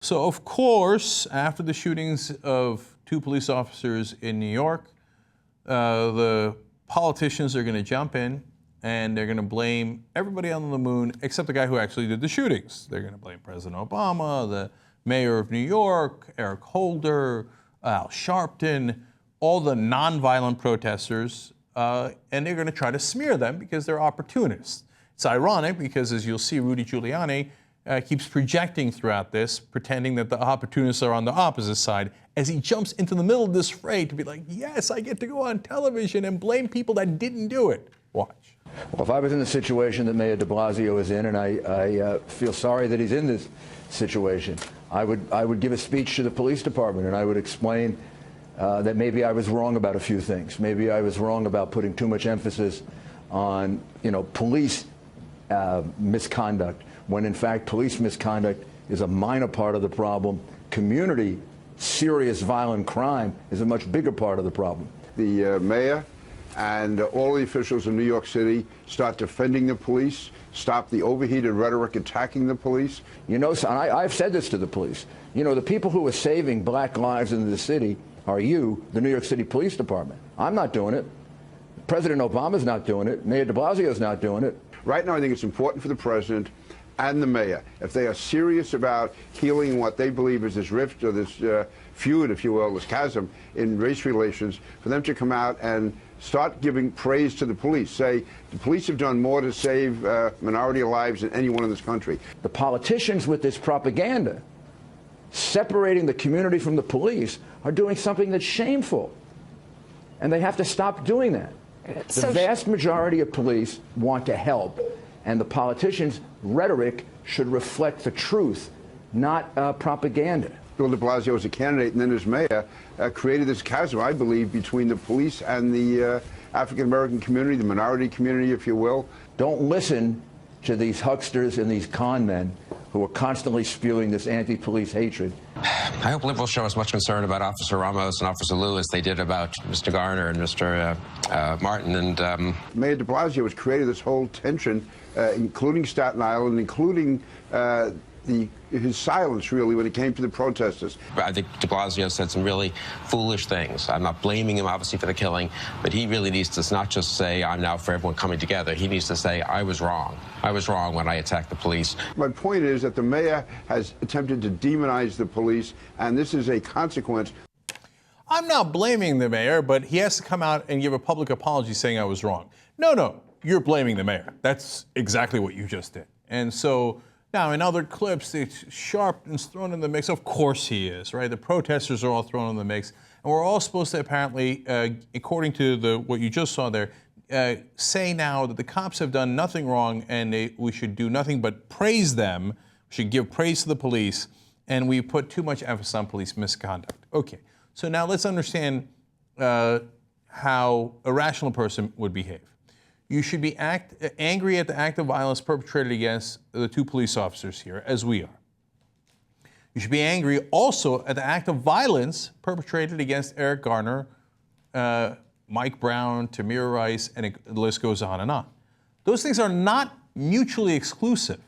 So, of course, after the shootings of 2 police officers in New York, the politicians are going to jump in and they're going to blame everybody on the moon except the guy who actually did the shootings. They're going to blame President Obama, the mayor of New York, Eric Holder, Al Sharpton, all the nonviolent protesters, and they're going to try to smear them because they're opportunists. It's ironic because, as you'll see, Rudy Giuliani keeps projecting throughout this, pretending that the opportunists are on the opposite side, as he jumps into the middle of this fray to be like, yes, I get to go on television and blame people that didn't do it. Watch. Well, if I was in the situation that Mayor de Blasio is in, and I feel sorry that he's in this situation, I would give a speech to the police department and I would explain that maybe I was wrong about a few things. Maybe I was wrong about putting too much emphasis on, police misconduct, when in fact police misconduct is a minor part of the problem. Community, serious violent crime is a much bigger part of the problem. The mayor and all the officials in New York City start defending the police, stop the overheated rhetoric attacking the police. I've said this to the police. The people who are saving black lives in the city are you, the New York City Police Department. I'm not doing it. President Obama's not doing it. Mayor de Blasio's not doing it. Right now, I think it's important for the president and the mayor, if they are serious about healing what they believe is this rift or this feud, if you will, this chasm in race relations, for them to come out and start giving praise to the police. Say, the police have done more to save minority lives than anyone in this country. The politicians with this propaganda, separating the community from the police, are doing something that's shameful. And they have to stop doing that. The vast majority of police want to help, and the politicians' rhetoric should reflect the truth, not propaganda. Bill de Blasio, as a candidate and then as mayor, created this chasm, I believe, between the police and the African-American community, the minority community, if you will. Don't listen to these hucksters and these con men who are constantly spewing this anti-police hatred. I hope liberals show as much concern about Officer Ramos and Officer Lewis they did about Mr. Garner and Mr. Martin. And Mayor de Blasio has created this whole tension, including Staten Island, including his silence, really, when it came to the protesters. I think de Blasio said some really foolish things. I'm not blaming him, obviously, for the killing, but he really needs to not just say, I'm now for everyone coming together. He needs to say, I was wrong. I was wrong when I attacked the police. My point is that the mayor has attempted to demonize the police, and this is a consequence. I'm not blaming the mayor, but he has to come out and give a public apology saying I was wrong. No, you're blaming the mayor. That's exactly what you just did. And so now, in other clips, Sharpton's thrown in the mix. Of course he is, right? The protesters are all thrown in the mix. And we're all supposed to apparently, according to what you just saw there, say now that the cops have done nothing wrong and we should do nothing but praise them. We should give praise to the police. And we put too much emphasis on police misconduct. Okay, so now let's understand how a rational person would behave. You should be angry at the act of violence perpetrated against the 2 police officers here, as we are. You should be angry also at the act of violence perpetrated against Eric Garner, Mike Brown, Tamir Rice, and the list goes on and on. Those things are not mutually exclusive.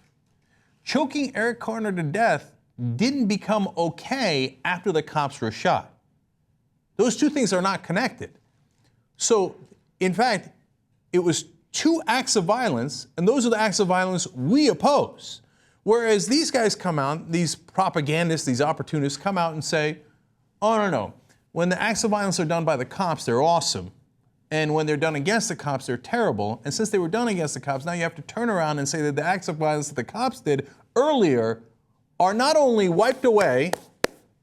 Choking Eric Garner to death didn't become okay after the cops were shot. Those 2 things are not connected. So, in fact, it was 2 acts of violence, and those are the acts of violence we oppose. Whereas these guys come out, these propagandists, these opportunists come out and say, oh, no. When the acts of violence are done by the cops, they're awesome. And when they're done against the cops, they're terrible. And since they were done against the cops, now you have to turn around and say that the acts of violence that the cops did earlier are not only wiped away,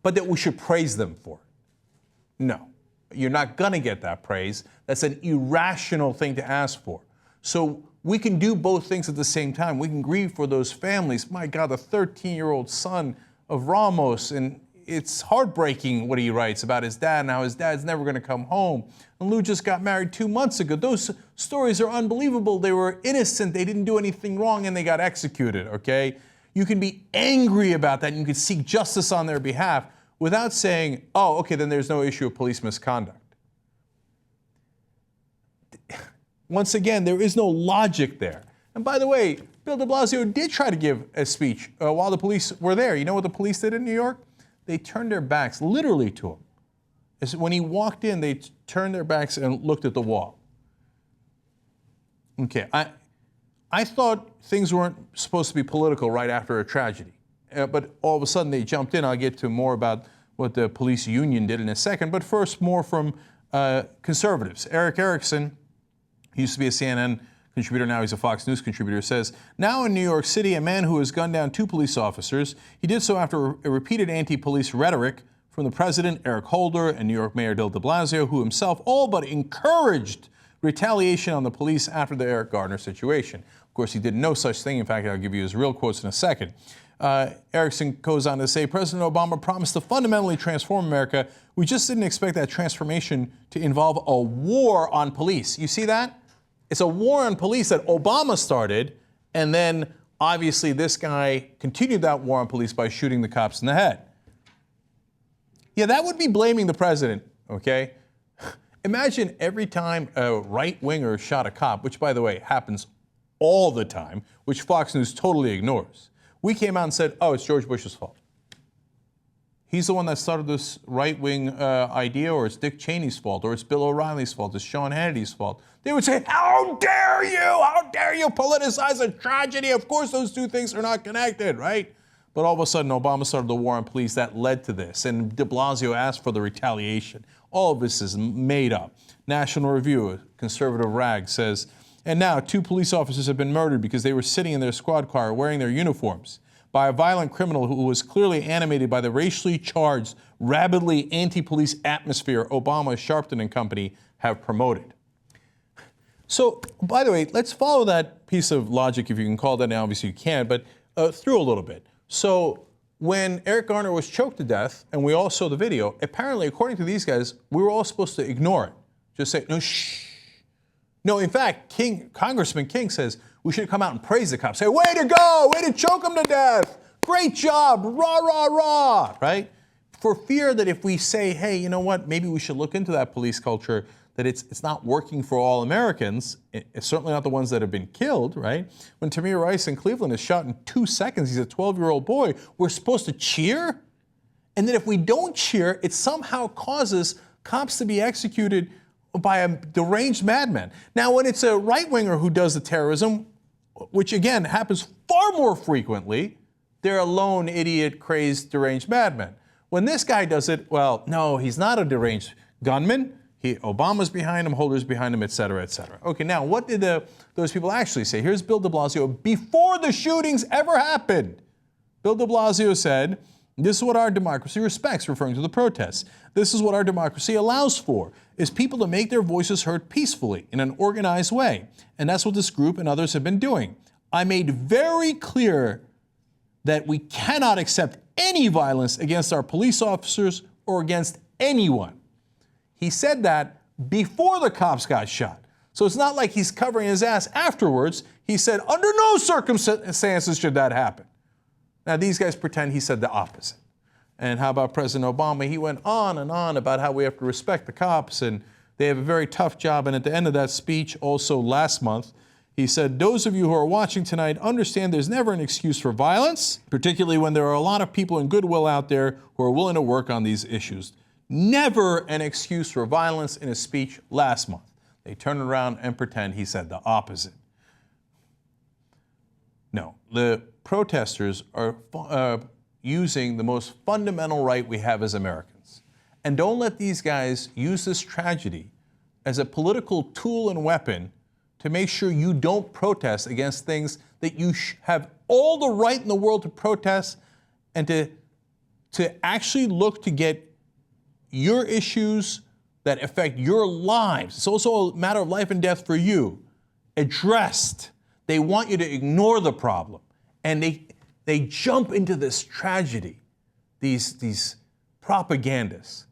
but that we should praise them for it. No. You're not going to get that praise. That's an irrational thing to ask for. So we can do both things at the same time. We can grieve for those families. My God, the 13-year-old son of Ramos, and it's heartbreaking what he writes about his dad and how his dad's never going to come home. And Lou just got married 2 months ago. Those stories are unbelievable. They were innocent. They didn't do anything wrong, and they got executed, okay? You can be angry about that, and you can seek justice on their behalf, without saying, oh, okay, then there's no issue of police misconduct. Once again, there is no logic there. And by the way, Bill de Blasio did try to give a speech while the police were there. You know what the police did in New York? They turned their backs literally to him. When he walked in, they turned their backs and looked at the wall. Okay, I thought things weren't supposed to be political right after a tragedy. But all of a sudden they jumped in. I'll get to more about what the police union did in a second. But first, more from conservatives. Eric Erickson, he used to be a CNN contributor, now he's a Fox News contributor, says, now in New York City, a man who has gunned down 2 police officers, he did so after a repeated anti-police rhetoric from the president, Eric Holder, and New York Mayor Bill de Blasio, who himself all but encouraged retaliation on the police after the Eric Garner situation. Of course, he did no such thing. In fact, I'll give you his real quotes in a second. Erickson goes on to say, President Obama promised to fundamentally transform America. We just didn't expect that transformation to involve a war on police. You see that? It's a war on police that Obama started, and then obviously this guy continued that war on police by shooting the cops in the head. Yeah, that would be blaming the president, okay? Imagine every time a right-winger shot a cop, which, by the way, happens all the time, which Fox News totally ignores. We came out and said, oh, it's George Bush's fault. He's the one that started this right-wing idea, or it's Dick Cheney's fault, or it's Bill O'Reilly's fault, it's Sean Hannity's fault. They would say, how dare you politicize a tragedy? Of course those two things are not connected, right? But all of a sudden, Obama started the war on police that led to this, and de Blasio asked for the retaliation. All of this is made up. National Review, a conservative rag, says, and now 2 police officers have been murdered because they were sitting in their squad car wearing their uniforms by a violent criminal who was clearly animated by the racially charged, rabidly anti-police atmosphere Obama, Sharpton and company have promoted. So, by the way, let's follow that piece of logic, if you can call that now. Obviously you can't, but through a little bit. So when Eric Garner was choked to death, and we all saw the video, apparently, according to these guys, we were all supposed to ignore it. Just say, no, shh. No, in fact, Congressman King says we should come out and praise the cops. Say, way to go, way to choke them to death. Great job, rah, rah, rah, right? For fear that if we say, hey, you know what, maybe we should look into that police culture, that it's not working for all Americans. It's certainly not the ones that have been killed, right? When Tamir Rice in Cleveland is shot in 2 seconds, he's a 12-year-old boy, we're supposed to cheer? And then if we don't cheer, it somehow causes cops to be executed by a deranged madman. Now, when it's a right-winger who does the terrorism, which again happens far more frequently, they're a lone, idiot, crazed, deranged madman. When this guy does it, well, no, he's not a deranged gunman. Obama's behind him, Holder's behind him, et cetera, et cetera. Okay, now what did those people actually say? Here's Bill de Blasio before the shootings ever happened. Bill de Blasio said, this is what our democracy respects, referring to the protests. This is what our democracy allows for, is people to make their voices heard peacefully in an organized way. And that's what this group and others have been doing. I made very clear that we cannot accept any violence against our police officers or against anyone. He said that before the cops got shot. So it's not like he's covering his ass afterwards. He said, under no circumstances should that happen. Now, these guys pretend he said the opposite. And how about President Obama? He went on and on about how we have to respect the cops and they have a very tough job. And at the end of that speech, also last month, he said, those of you who are watching tonight understand there's never an excuse for violence, particularly when there are a lot of people in goodwill out there who are willing to work on these issues. Never an excuse for violence in a speech last month. They turn around and pretend he said the opposite. No, the protesters are using the most fundamental right we have as Americans. And don't let these guys use this tragedy as a political tool and weapon to make sure you don't protest against things that you have all the right in the world to protest and to actually look to get your issues that affect your lives. It's also a matter of life and death for you, addressed. They want you to ignore the problem. And they jump into this tragedy, these propagandists,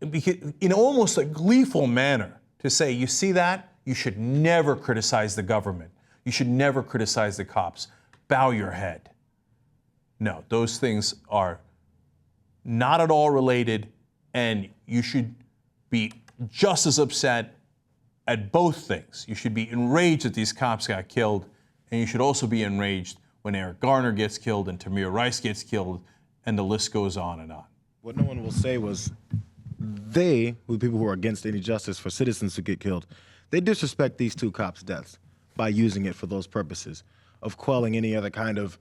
in almost a gleeful manner to say, you see that? You should never criticize the government. You should never criticize the cops. Bow your head. No, those things are not at all related, and you should be just as upset at both things. You should be enraged that these cops got killed, And you should also be enraged when Eric Garner gets killed and Tamir Rice gets killed, and the list goes on and on. What no one will say was the people who are against any justice for citizens who get killed, they disrespect these two cops' deaths by using it for those purposes of quelling any other kind of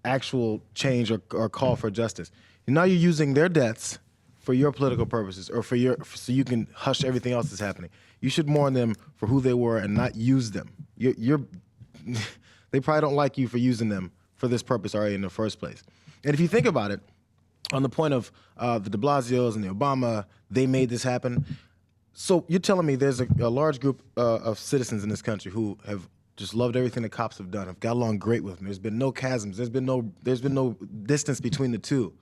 actual change or call for justice. And now you're using their deaths for your political purposes or so you can hush everything else that's happening. You should mourn them for who they were and not use them. They probably don't like you for using them for this purpose already in the first place. And if you think about it, on the point of the de Blasios and the Obama, they made this happen. So you're telling me there's a large group of citizens in this country who have just loved everything the cops have done, have got along great with them. There's been no chasms. There's been no distance between the two.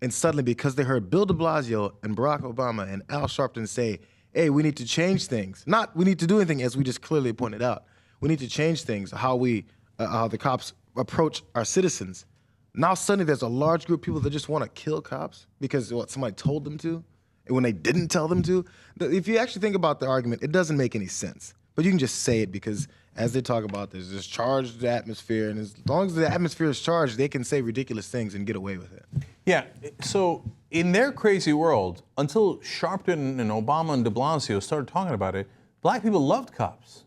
And suddenly, because they heard Bill de Blasio and Barack Obama and Al Sharpton say, hey, we need to change things. Not we need to do anything, as we just clearly pointed out. We need to change things, how the cops approach our citizens. Now suddenly there's a large group of people that just want to kill cops because somebody told them to, and when they didn't tell them to. If you actually think about the argument, it doesn't make any sense. But you can just say it because as they talk about there's this charged atmosphere, and as long as the atmosphere is charged, they can say ridiculous things and get away with it. Yeah, so in their crazy world, until Sharpton and Obama and de Blasio started talking about it, black people loved cops.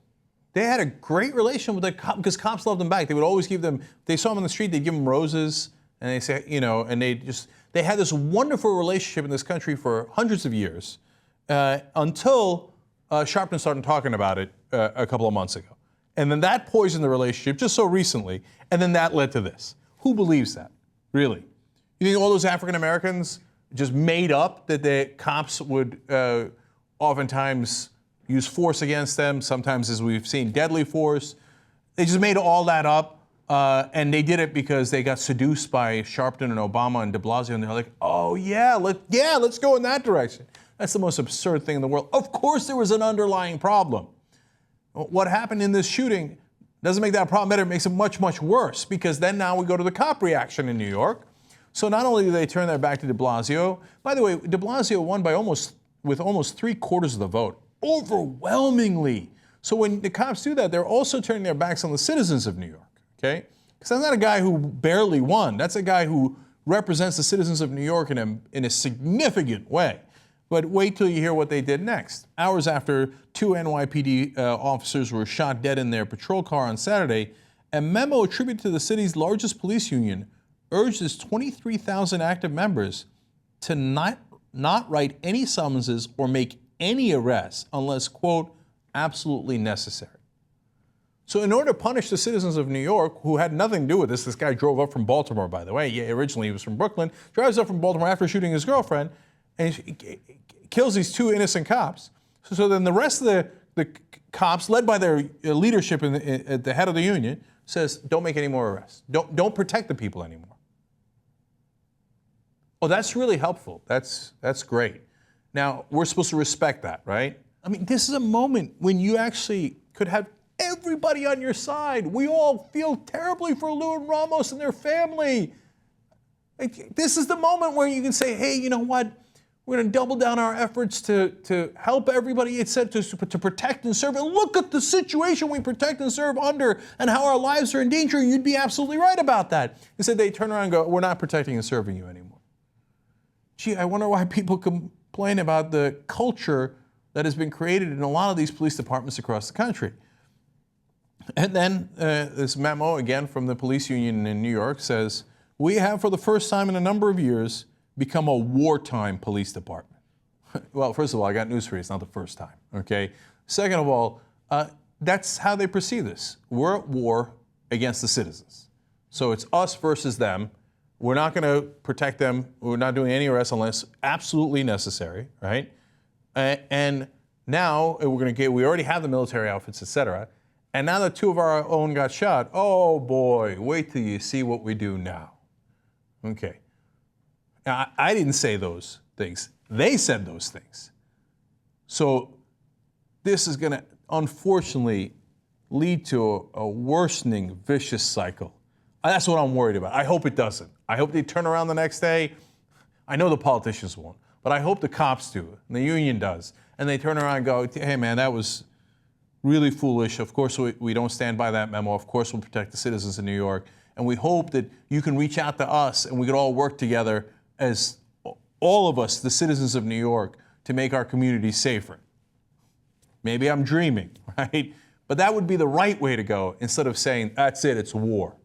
They had a great relation with the cops because cops loved them back. They would always give them, if they saw them on the street, they'd give them roses, and they say, and they had this wonderful relationship in this country for hundreds of years until Sharpton started talking about it a couple of months ago. And then that poisoned the relationship just so recently, and then that led to this. Who believes that, really? You think all those African Americans just made up that the cops would oftentimes use force against them, sometimes, as we've seen, deadly force? They just made all that up, and they did it because they got seduced by Sharpton and Obama and de Blasio, and they're like, oh yeah, let's go in that direction. That's the most absurd thing in the world. Of course there was an underlying problem. What happened in this shooting doesn't make that problem better, it makes it much, much worse, because then now we go to the cop reaction in New York. So not only do they turn their back to de Blasio, by the way, de Blasio won by almost 3/4 of the vote, overwhelmingly. So when the cops do that, they're also turning their backs on the citizens of New York, okay? Because that's not a guy who barely won. That's a guy who represents the citizens of New York in a significant way. But wait till you hear what they did next. Hours after 2 NYPD officers were shot dead in their patrol car on Saturday, a memo attributed to the city's largest police union urged its 23,000 active members to not write any summonses or make any arrests unless, quote, absolutely necessary. So in order to punish the citizens of New York, who had nothing to do with this guy drove up from Baltimore, by the way. Yeah, originally he was from Brooklyn, drives up from Baltimore after shooting his girlfriend, and kills these 2 innocent cops. So then the rest of the cops, led by their leadership at the head of the union, says, don't make any more arrests. Don't protect the people anymore. Oh, that's really helpful. That's great. Now, we're supposed to respect that, right? I mean, this is a moment when you actually could have everybody on your side. We all feel terribly for Lou and Ramos and their family. This is the moment where you can say, hey, you know what? We're going to double down our efforts to help everybody. It said to protect and serve. And look at the situation we protect and serve under and how our lives are in danger. You'd be absolutely right about that. Instead, they turn around and go, we're not protecting and serving you anymore. Gee, I wonder why people complain about the culture that has been created in a lot of these police departments across the country. And then this memo, again, from the police union in New York says, we have, for the first time in a number of years, become a wartime police department. Well, first of all, I got news for you. It's not the first time, okay? Second of all, that's how they perceive this. We're at war against the citizens. So it's us versus them. We're not going to protect them. We're not doing any arrests unless absolutely necessary, right? And now we already have the military outfits, et cetera. And now that 2 of our own got shot, oh boy, wait till you see what we do now. Okay. Now, I didn't say those things. They said those things. So this is going to, unfortunately, lead to a worsening, vicious cycle. That's what I'm worried about. I hope it doesn't. I hope they turn around the next day. I know the politicians won't, but I hope the cops do, and the union does, and they turn around and go, hey man, that was really foolish. Of course, we don't stand by that memo. Of course, we'll protect the citizens of New York. And we hope that you can reach out to us and we can all work together as all of us, the citizens of New York, to make our communities safer. Maybe I'm dreaming, right? But that would be the right way to go instead of saying, that's it, it's war.